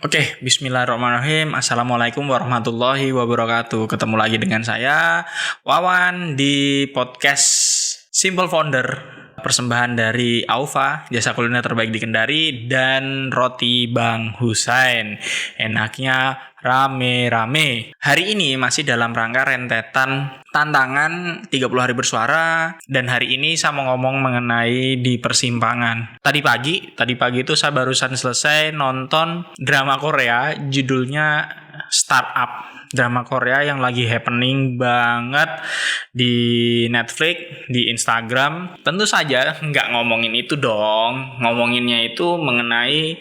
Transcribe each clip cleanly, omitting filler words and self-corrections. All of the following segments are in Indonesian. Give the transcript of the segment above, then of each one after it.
Oke, bismillahirrahmanirrahim. Assalamualaikum warahmatullahi wabarakatuh. Ketemu lagi dengan saya, Wawan, di podcast Simple Founder. Persembahan dari Aufa, jasa kuliner terbaik di Kendari, dan roti Bang Husain. Enaknya rame-rame. Hari ini masih dalam rangka rentetan tantangan 30 hari bersuara, dan hari ini saya mau ngomong mengenai di persimpangan. Tadi pagi itu saya barusan selesai nonton drama Korea judulnya Startup. Drama Korea yang lagi happening banget di Netflix, di Instagram. Tentu saja nggak ngomongin itu dong. Ngomonginnya itu mengenai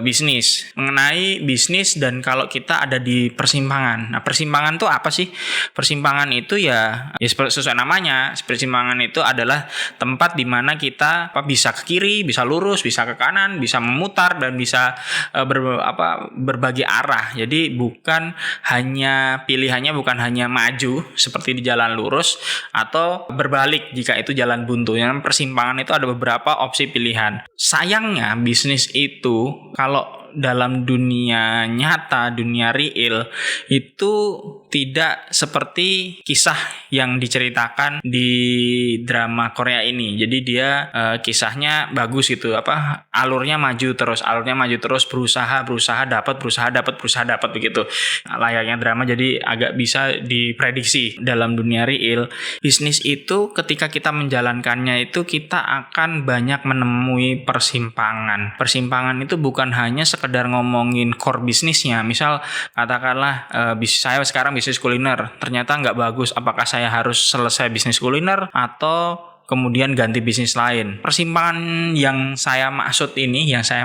bisnis. Mengenai bisnis dan kalau kita ada di persimpangan. Nah, persimpangan itu apa sih? Persimpangan itu ya sesuai namanya. Persimpangan itu adalah tempat di mana kita bisa ke kiri, bisa lurus, bisa ke kanan, bisa memutar, dan bisa berbagai arah. Jadi pilihannya bukan hanya maju seperti di jalan lurus atau berbalik jika itu jalan buntu. Yang persimpangan itu ada beberapa opsi pilihan. Sayangnya bisnis itu kalau dalam dunia nyata, dunia real, itu tidak seperti kisah yang diceritakan di drama Korea ini. Jadi dia kisahnya bagus gitu, alurnya maju terus, berusaha dapat begitu. Layaknya drama, jadi agak bisa diprediksi. Dalam dunia real, bisnis itu ketika kita menjalankannya itu kita akan banyak menemui persimpangan. Persimpangan itu bukan hanya sekedar ngomongin core bisnisnya. Misal katakanlah saya sekarang bisnis kuliner, ternyata nggak bagus. Apakah saya harus selesai bisnis kuliner atau kemudian ganti bisnis lain? Persimpangan yang saya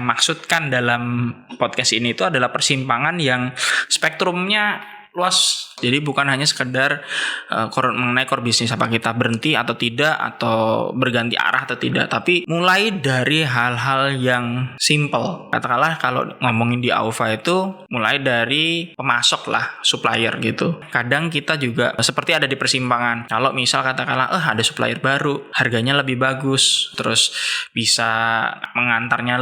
maksudkan dalam podcast ini itu adalah persimpangan yang spektrumnya luas. Jadi bukan hanya sekedar mengenai core bisnis, apa kita berhenti atau tidak, atau berganti arah atau tidak, tapi mulai dari hal-hal yang simple. Katakanlah kalau ngomongin di Aufa itu mulai dari pemasok lah, supplier gitu. Kadang kita juga seperti ada di persimpangan. Kalau misal katakanlah ada supplier baru, harganya lebih bagus, terus bisa mengantarnya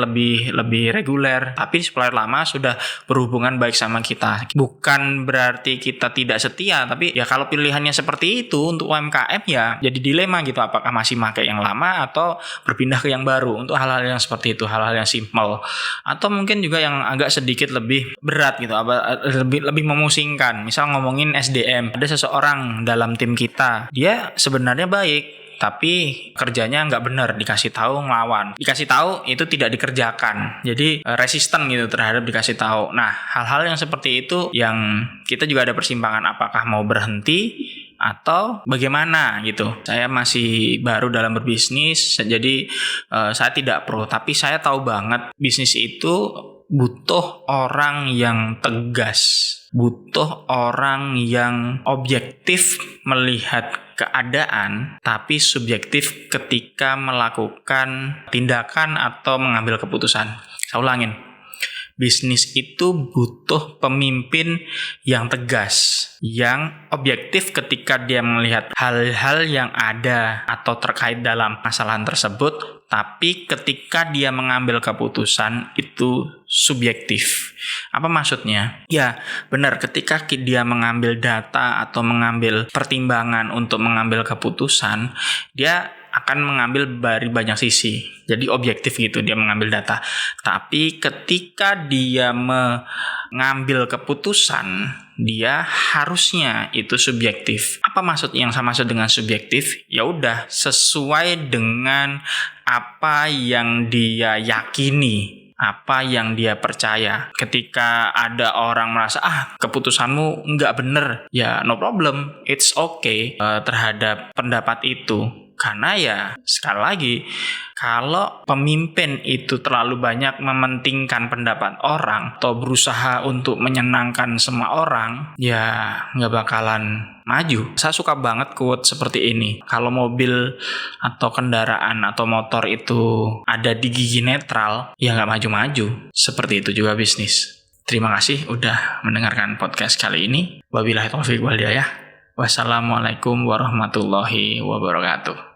lebih reguler, tapi supplier lama sudah berhubungan baik sama kita. Bukan berarti kita tidak setia, tapi ya kalau pilihannya seperti itu untuk UMKM ya jadi dilema gitu, apakah masih pakai yang lama atau berpindah ke yang baru. Untuk hal-hal yang seperti itu, hal-hal yang simple, atau mungkin juga yang agak sedikit lebih berat gitu, lebih memusingkan. Misal ngomongin SDM, ada seseorang dalam tim kita, dia sebenarnya baik tapi kerjanya nggak benar, dikasih tahu ngelawan, dikasih tahu itu tidak dikerjakan, jadi resisten gitu terhadap dikasih tahu. Nah, hal-hal yang seperti itu yang kita juga ada persimpangan, apakah mau berhenti atau bagaimana gitu. Saya masih baru dalam berbisnis, jadi saya tidak pro, tapi saya tahu banget bisnis itu butuh orang yang tegas, butuh orang yang objektif melihat keadaan, tapi subjektif ketika melakukan tindakan atau mengambil keputusan. Saya ulangin, bisnis itu butuh pemimpin yang tegas, yang objektif ketika dia melihat hal-hal yang ada atau terkait dalam masalah tersebut, tapi ketika dia mengambil keputusan itu subjektif. Apa maksudnya? Ya, benar, ketika dia mengambil data atau mengambil pertimbangan untuk mengambil keputusan, dia akan mengambil dari banyak sisi. Jadi objektif gitu dia mengambil data. Tapi ketika dia mengambil keputusan, dia harusnya itu subjektif. Apa maksud yang saya maksud dengan subjektif? Ya udah, sesuai dengan apa yang dia yakini, apa yang dia percaya. Ketika ada orang merasa keputusanmu nggak bener, ya no problem, it's okay terhadap pendapat itu. Karena ya sekali lagi, kalau pemimpin itu terlalu banyak mementingkan pendapat orang atau berusaha untuk menyenangkan semua orang, ya nggak bakalan maju. Saya suka banget quote seperti ini. Kalau mobil atau kendaraan atau motor itu ada di gigi netral, ya nggak maju-maju. Seperti itu juga bisnis. Terima kasih udah mendengarkan podcast kali ini. Wabillahi taufiq wal hidayah. Wassalamualaikum warahmatullahi wabarakatuh.